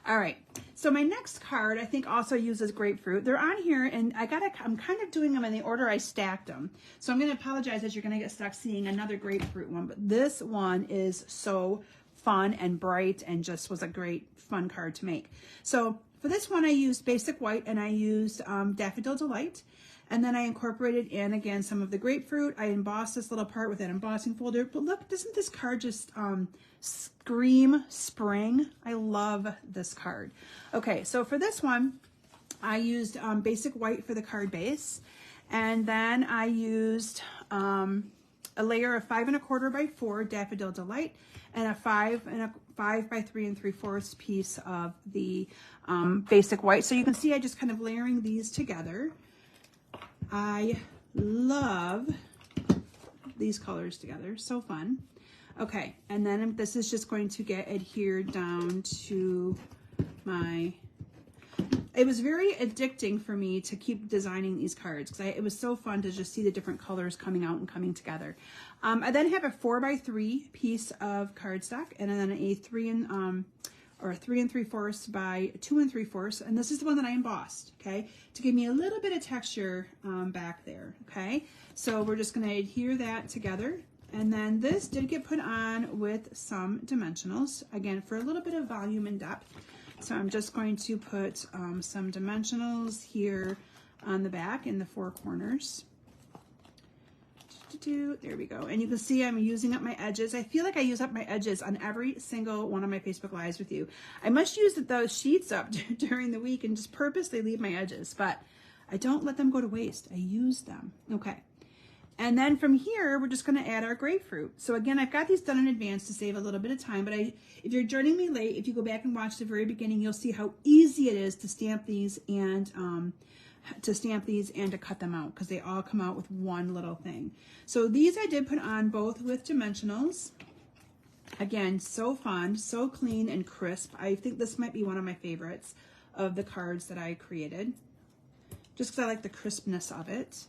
All right, so my next card I think also uses grapefruit. They're on here, and I'm kind of doing them in the order I stacked them. So I'm gonna apologize that you're gonna get stuck seeing another grapefruit one, but this one is so fun and bright and just was a great fun card to make. So for this one I used basic white, and I used Daffodil Delight. And then I incorporated in, again, some of the grapefruit. I embossed this little part with an embossing folder. But look, doesn't this card just scream spring? I love this card. Okay, so for this one, I used basic white for the card base. And then I used a layer of 5 1/4 by 4 Daffodil Delight, and a 5 by 3 3/4 piece of the basic white. So you can see I just kind of layering these together. I love these colors together, so fun. Okay, and then this is just going to get adhered down to it was very addicting for me to keep designing these cards because it was so fun to just see the different colors coming out and coming together. I then have a 4 by 3 piece of cardstock, and then a 3 3/4 by 2 3/4, and this is the one that I embossed, okay, to give me a little bit of texture back there, okay. So we're just going to adhere that together, and then this did get put on with some dimensionals, again, for a little bit of volume and depth. So I'm just going to put some dimensionals here on the back in the 4 corners. There we go. And you can see I'm using up my edges. I feel like I use up my edges on every single one of my Facebook Lives with you. I must use those sheets up during the week and just purposely leave my edges, but I don't let them go to waste. I use them. Okay. And then from here, we're just going to add our grapefruit. So again, I've got these done in advance to save a little bit of time, but if you're joining me late, if you go back and watch the very beginning, you'll see how easy it is to stamp these and to cut them out, because they all come out with one little thing. So these I did put on both with dimensionals. Again, so fun, so clean and crisp. I think this might be one of my favorites of the cards that I created, just because I like the crispness of it.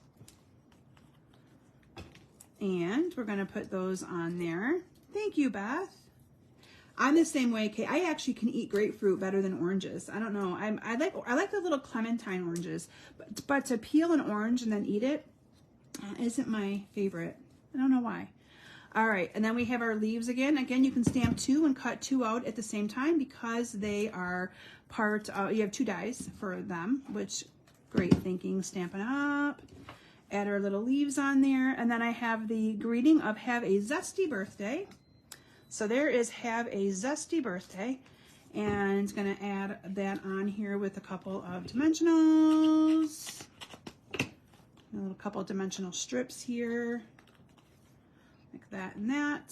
And we're going to put those on there. Thank you, Beth. I'm the same way, Kate. I actually can eat grapefruit better than oranges. I don't know. I like the little clementine oranges, but to peel an orange and then eat it isn't my favorite. I don't know why. All right, and then we have our leaves again. Again, you can stamp 2 and cut 2 out at the same time because they are part. You have 2 dies for them, which great thinking. Stampin' Up. Add our little leaves on there, and then I have the greeting of "Have a Zesty Birthday." So there is "Have a Zesty Birthday," and going to add that on here with a couple of dimensionals. A little couple of dimensional strips here, like that and that.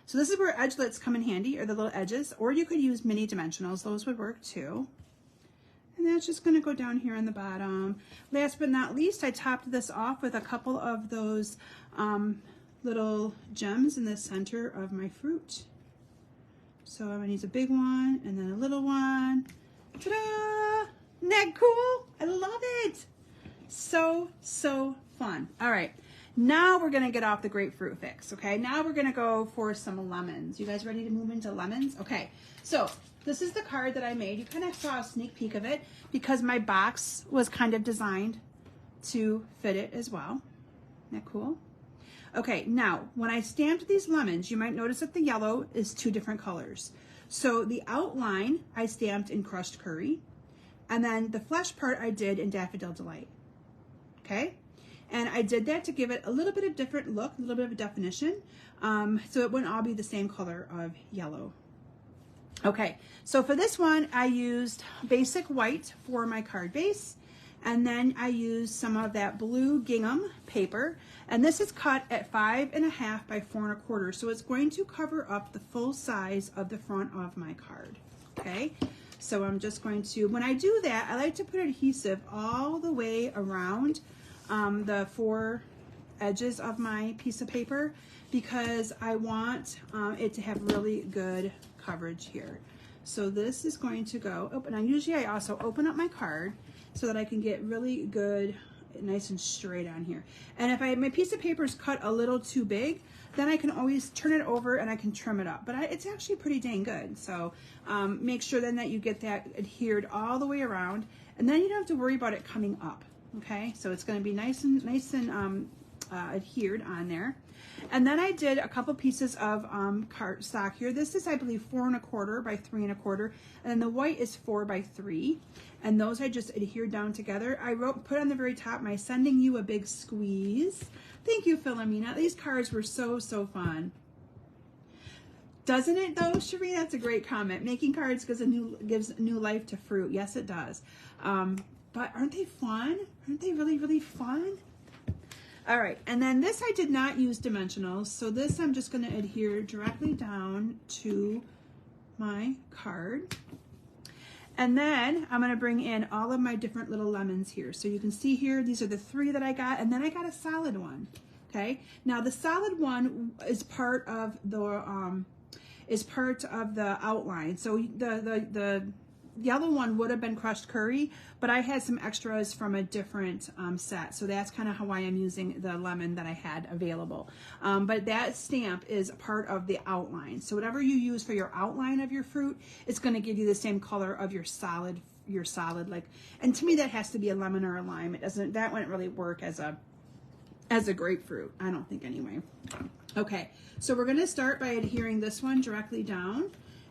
So this is where edgelets come in handy, or the little edges, or you could use mini dimensionals. Those would work too. And that's just gonna go down here on the bottom. Last but not least, I topped this off with a couple of those little gems in the center of my fruit. So I'm gonna use a big one and then a little one. Ta-da! Isn't that cool? I love it. So, so fun. All right, now we're gonna get off the grapefruit fix, okay? Now we're gonna go for some lemons. You guys ready to move into lemons? Okay, so this is the card that I made. You kind of saw a sneak peek of it because my box was kind of designed to fit it as well. Isn't that cool? Okay, now when I stamped these lemons, you might notice that the yellow is 2 different colors. So the outline I stamped in Crushed Curry, and then the flesh part I did in Daffodil Delight. Okay, and I did that to give it a little bit of different look, a little bit of a definition, so it wouldn't all be the same color of yellow. Okay, so for this one, I used basic white for my card base, and then I used some of that blue gingham paper, and this is cut at 5.5 by 4 1/4, so it's going to cover up the full size of the front of my card. Okay, so I'm just going to, when I do that, I like to put adhesive all the way around the 4 edges of my piece of paper, because I want it to have really good coverage here. So this is going to go open, and usually I also open up my card so that I can get really good, nice and straight on here. And if my piece of paper is cut a little too big, then I can always turn it over and I can trim it up. But it's actually pretty dang good. So make sure then that you get that adhered all the way around, and then you don't have to worry about it coming up. Okay, so it's going to be nice and adhered on there. And then I did a couple pieces of cardstock here. This is, I believe, 4 1/4 by 3 1/4, and then the white is 4 by 3, and those I just adhered down together. I put on the very top, my sending you a big squeeze. Thank you, Philomena. These cards were so, so fun. Doesn't it though, Sheree? That's a great comment. Making cards gives new life to fruit. Yes, it does. But aren't they fun? Aren't they really, really fun? All right, and then this I did not use dimensionals, so this I'm just gonna adhere directly down to my card. And then I'm gonna bring in all of my different little lemons here. So you can see here, these are the 3 that I got, and then I got a solid one, okay? Now the solid one is part of the outline. So the yellow one would have been Crushed Curry, but I had some extras from a different set. So that's kind of why I'm using the lemon that I had available. But that stamp is part of the outline. So whatever you use for your outline of your fruit, it's going to give you the same color of your solid like, and to me that has to be a lemon or a lime. It doesn't, that wouldn't really work as a grapefruit, I don't think anyway. Okay, so we're going to start by adhering this one directly down.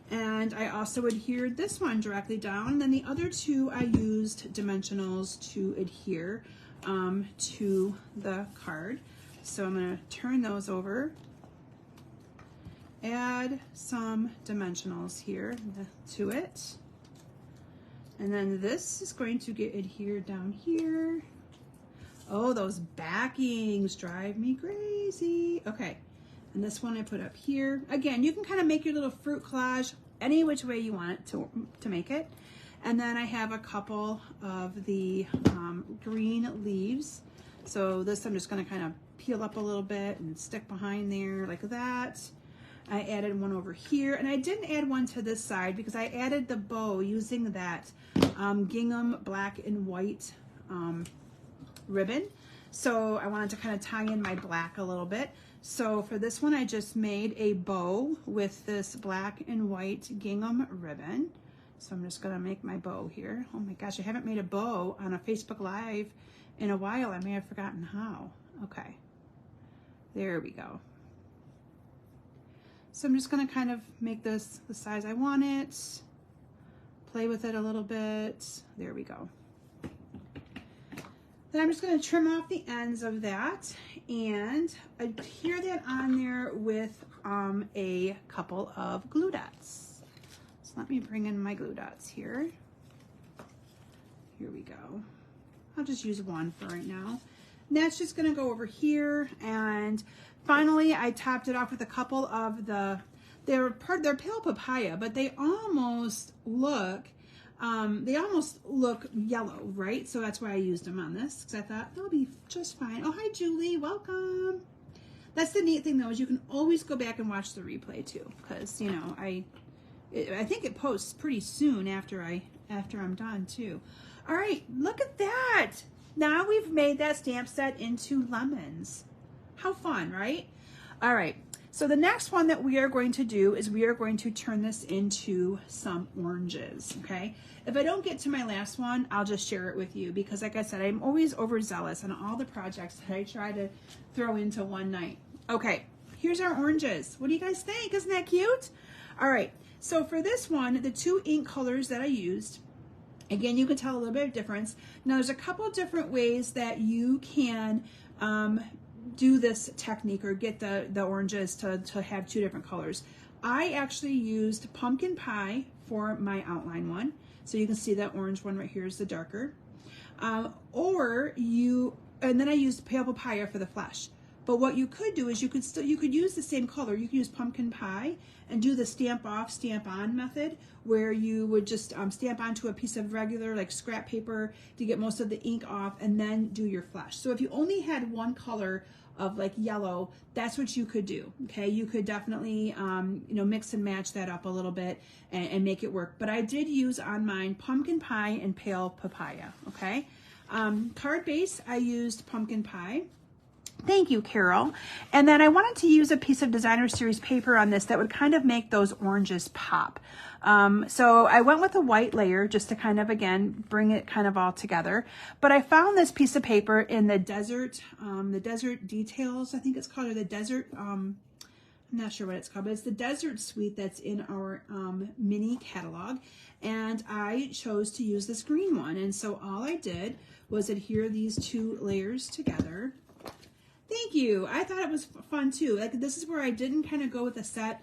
And I also adhered this one directly down. And then the other 2 I used dimensionals to adhere to the card. So I'm going to turn those over, add some dimensionals here to it. And then this is going to get adhered down here. Oh, those backings drive me crazy. Okay. And this one I put up here. Again, you can kind of make your little fruit collage any which way you want it to make it. And then I have a couple of the green leaves. So this I'm just going to kind of peel up a little bit and stick behind there like that. I added one over here, and I didn't add one to this side because I added the bow using that gingham black and white ribbon. So I wanted to kind of tie in my black a little bit. So for this one, I just made a bow with this black and white gingham ribbon. So I'm just gonna make my bow here. Oh my gosh, I haven't made a bow on a Facebook Live in a while. I may have forgotten how. Okay, there we go. So I'm just gonna kind of make this the size I want it, play with it a little bit. There we go. Then I'm just going to trim off the ends of that and adhere that on there with a couple of glue dots. So let me bring in my glue dots here. Here we go. I'll just use one for right now. And that's just gonna go over here. And finally, I topped it off with a couple of they're pale papaya, but they almost look yellow, right? So that's why I used them on this, because I thought they'll be just fine. Oh, hi, Julie, welcome. That's the neat thing though, is you can always go back and watch the replay too, because you know, I think it posts pretty soon after I'm done too. All right, look at that. Now we've made that stamp set into lemons. How fun, right? All right, so the next one that we are going to do is we are going to turn this into some oranges, okay? If I don't get to my last one, I'll just share it with you, because like I said, I'm always overzealous on all the projects that I try to throw into one night. Okay, here's our oranges. What do you guys think? Isn't that cute? All right, so for this one, the 2 ink colors that I used, again, you can tell a little bit of difference. Now, there's a couple different ways that you can do this technique or get the oranges to have 2 different colors. I actually used pumpkin pie for my outline one. So you can see that orange one right here is the darker. And then I used pale papaya for the flesh. But what you could do is you could use the same color. You could use pumpkin pie and do the stamp off, stamp on method, where you would just stamp onto a piece of regular like scrap paper to get most of the ink off, and then do your flesh. So if you only had one color of like yellow, that's what you could do. Okay, you could definitely you know, mix and match that up a little bit and make it work. But I did use on mine pumpkin pie and pale papaya. Okay, card base, I used pumpkin pie. Thank you, Carol. And then I wanted to use a piece of Designer Series paper on this that would kind of make those oranges pop. So I went with a white layer just to kind of, again, bring it kind of all together. But I found this piece of paper in the Desert Details, I think it's called, or the Desert, I'm not sure what it's called, but it's the Desert Suite that's in our mini catalog. And I chose to use this green one. And so all I did was adhere these 2 layers together. Thank you. I thought it was fun too. Like, this is where I didn't kind of go with a set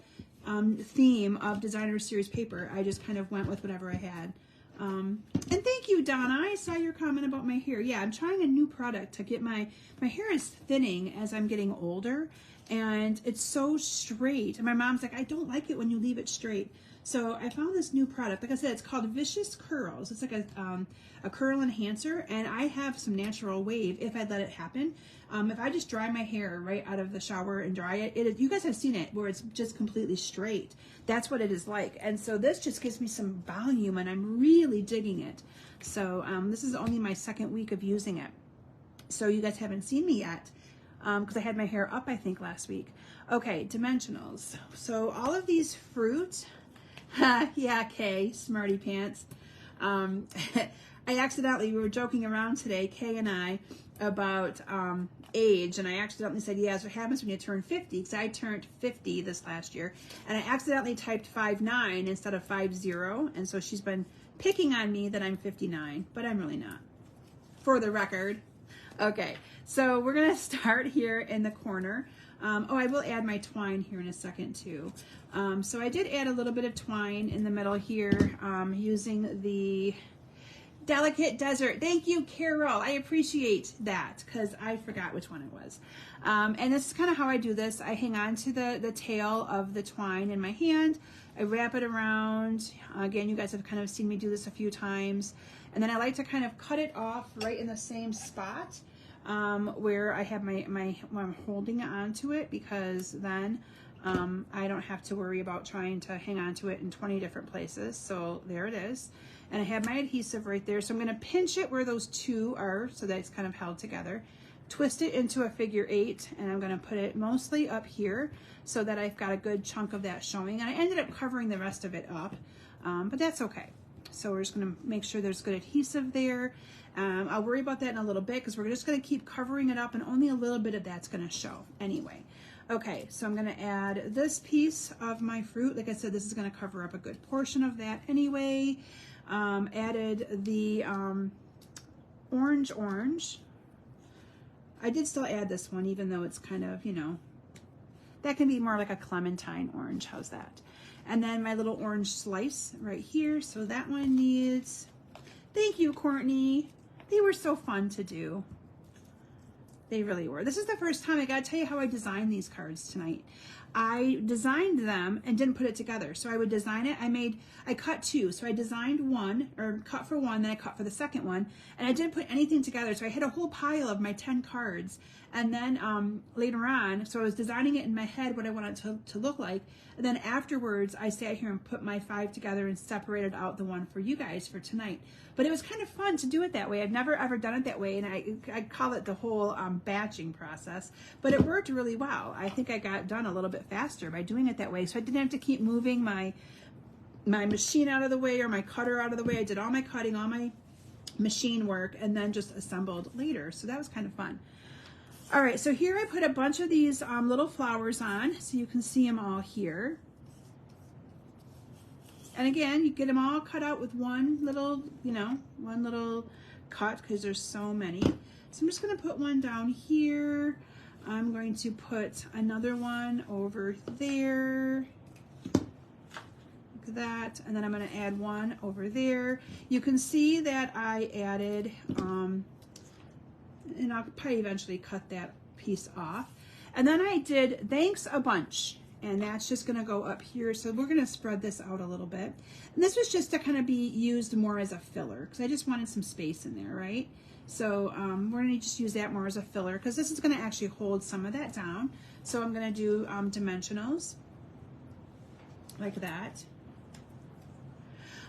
theme of Designer Series paper. I just kind of went with whatever I had. And thank you, Donna. I saw your comment about my hair. Yeah, I'm trying a new product to get my hair is thinning as I'm getting older, and it's so straight. And my mom's like, I don't like it when you leave it straight. So I found this new product. Like I said, it's called Vicious Curls. It's like a curl enhancer, and I have some natural wave if I let it happen. If I just dry my hair right out of the shower and dry it, you guys have seen it where it's just completely straight. That's what it is like. And so this just gives me some volume, and I'm really digging it. So this is only my 2nd week of using it. So you guys haven't seen me yet, because I had my hair up, I think, last week. Okay, dimensionals. So all of these fruit, yeah, Kay, smarty pants. We were joking around today, Kay and I, about age, and I accidentally said, yeah, that's what happens when you turn 50, because I turned 50 this last year, and I accidentally typed 59 instead of 50, and so she's been picking on me that I'm 59, but I'm really not, for the record. Okay, so we're gonna start here in the corner. Oh, I will add my twine here in a second too. So I did add a little bit of twine in the middle here, using the Delicate Desert. Thank you, Carol. I appreciate that, because I forgot which one it was. And this is kind of how I do this. I hang on to the tail of the twine in my hand. I wrap it around. Again, you guys have kind of seen me do this a few times. And then I like to kind of cut it off right in the same spot where I have when I'm holding onto it, because then I don't have to worry about trying to hang on to it in 20 different places. So there it is. And I have my adhesive right there. So I'm going to pinch it where those 2 are, so that it's kind of held together. Twist it into a figure 8, and I'm going to put it mostly up here so that I've got a good chunk of that showing. And I ended up covering the rest of it up, but that's okay. So we're just going to make sure there's good adhesive there. I'll worry about that in a little bit, because we're just going to keep covering it up, and only a little bit of that's going to show anyway. Okay, so I'm going to add this piece of my fruit. Like I said, this is going to cover up a good portion of that anyway. Added the orange. I did still add this one, even though it's kind of, you know, that can be more like a clementine orange. How's that? And then my little orange slice right here. So that one needs, thank you, Courtney. They were so fun to do. They really were. This is the first time, I gotta tell you how I designed these cards tonight. I designed them and didn't put it together. So I would design it. I cut two. So I designed one, or cut for one, then I cut for the second one. And I didn't put anything together. So I had a whole pile of my 10 cards. And then later on, so I was designing it in my head what I wanted to look like. And then afterwards, I sat here and put my 5 together and separated out the one for you guys for tonight. But it was kind of fun to do it that way. I've never ever done it that way. And I call it the whole batching process. But it worked really well. I think I got done a little bit faster by doing it that way. So I didn't have to keep moving my machine out of the way or my cutter out of the way. I did all my cutting, all my machine work, and then just assembled later. So that was kind of fun. All right, so here I put a bunch of these little flowers on, so you can see them all here. And again, you get them all cut out with one little, one little cut, because there's so many. So I'm just gonna put one down here. I'm going to put another one over there. Look at that. And then I'm gonna add one over there. You can see that I added, and I'll probably eventually cut that piece off. And then I did thanks a bunch, and that's just gonna go up here. So we're gonna spread this out a little bit. And this was just to kind of be used more as a filler, because I just wanted some space in there, right? So we're gonna just use that more as a filler, because this is gonna actually hold some of that down. So I'm gonna do dimensionals, like that.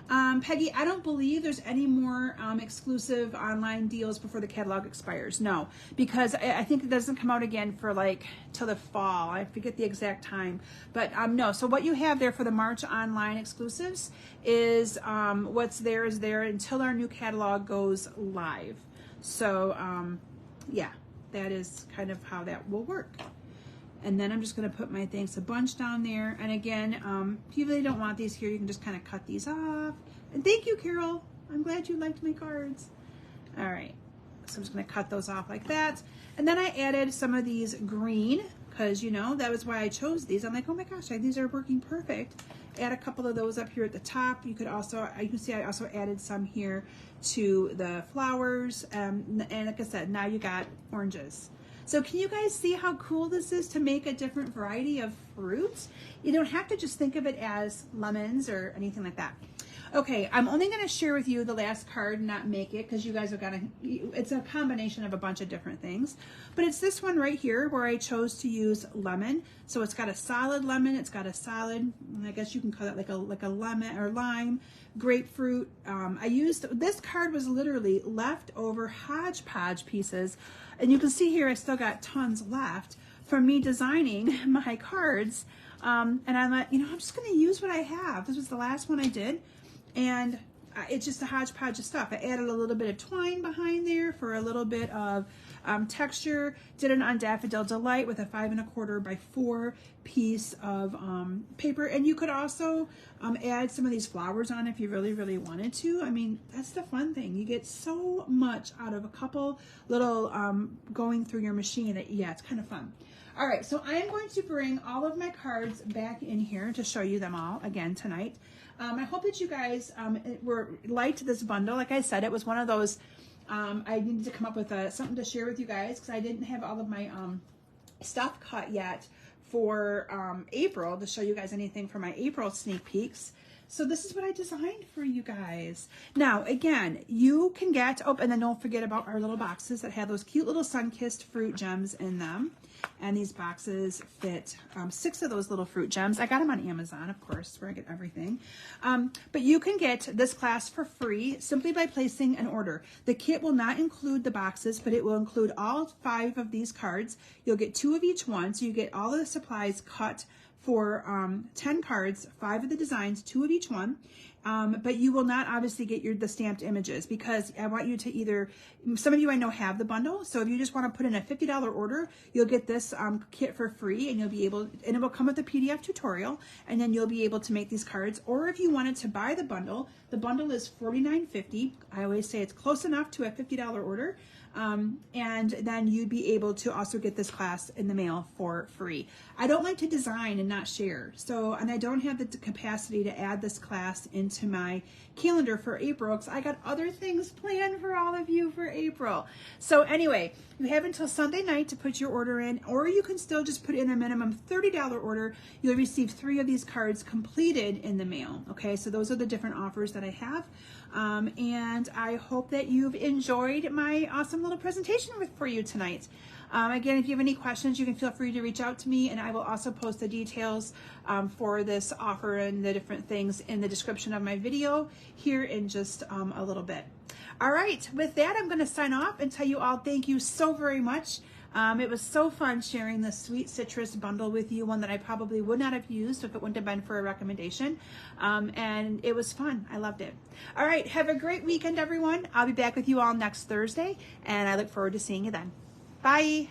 Peggy, I don't believe there's any more exclusive online deals before the catalog expires. No, because I think it doesn't come out again for like till the fall. I forget the exact time, but no. So what you have there for the March online exclusives is what's there is there until our new catalog goes live. So yeah, that is kind of how that will work. And then I'm just going to put my thanks a bunch down there. And again, if you really don't want these here, you can just kind of cut these off. And thank you, Carol. I'm glad you liked my cards. All right. So I'm just going to cut those off like that. And then I added some of these green, because, that was why I chose these. I'm like, oh my gosh, these are working perfect. Add a couple of those up here at the top. You could also, you can see I also added some here to the flowers. And like I said, now you got oranges. So can you guys see how cool this is to make a different variety of fruits? You don't have to just think of it as lemons or anything like that. Okay, I'm only going to share with you the last card, not make it, because you guys have got to, it's a combination of a bunch of different things. But it's this one right here where I chose to use lemon. So it's got a solid lemon, it's got a solid, I guess you can call it like a lemon or lime, grapefruit. I used, this card was literally leftover hodgepodge pieces. And you can see here I still got tons left from me designing my cards. And I'm like, I'm just going to use what I have. This was the last one I did. And it's just a hodgepodge of stuff. I added a little bit of twine behind there for a little bit of texture. Did it on Daffodil Delight with a 5 1/4 by 4 piece of paper. And you could also add some of these flowers on if you really, really wanted to. I mean, that's the fun thing. You get so much out of a couple little going through your machine that, yeah, it's kind of fun. All right, so I am going to bring all of my cards back in here to show you them all again tonight. I hope that you guys were liked this bundle. Like I said, it was one of those, I needed to come up with something to share with you guys because I didn't have all of my stuff cut yet for April to show you guys anything for my April sneak peeks. So this is what I designed for you guys. Now, again, you can get, oh, and then don't forget about our little boxes that have those cute little sun-kissed fruit gems in them. And these boxes fit 6 of those little fruit gems. I got them on Amazon, of course, where I get everything. But you can get this class for free simply by placing an order. The kit will not include the boxes, but it will include all 5 of these cards. You'll get 2 of each one, so you get all of the supplies cut for 10 cards, 5 of the designs, 2 of each one. But you will not obviously get the stamped images because I want you to either, some of you I know have the bundle. So if you just want to put in a $50 order, you'll get this kit for free and you'll be able, and it will come with a PDF tutorial and then you'll be able to make these cards. Or if you wanted to buy the bundle is $49.50. I always say it's close enough to a $50 order. And then you'd be able to also get this class in the mail for free. I don't like to design and not share. So, and I don't have the capacity to add this class into my calendar for April because I got other things planned for all of you. you for April. So anyway, you have until Sunday night to put your order in, or you can still just put in a minimum $30 order. You'll receive 3 of these cards completed in the mail. Okay, so those are the different offers that I have. And I hope that you've enjoyed my awesome little presentation for you tonight. Again, if you have any questions, you can feel free to reach out to me, and I will also post the details for this offer and the different things in the description of my video here in just a little bit. All right, with that, I'm going to sign off and tell you all thank you so very much. It was so fun sharing the Sweet Citrus bundle with you, one that I probably would not have used if it wouldn't have been for a recommendation. And it was fun. I loved it. All right, have a great weekend, everyone. I'll be back with you all next Thursday, and I look forward to seeing you then. Bye.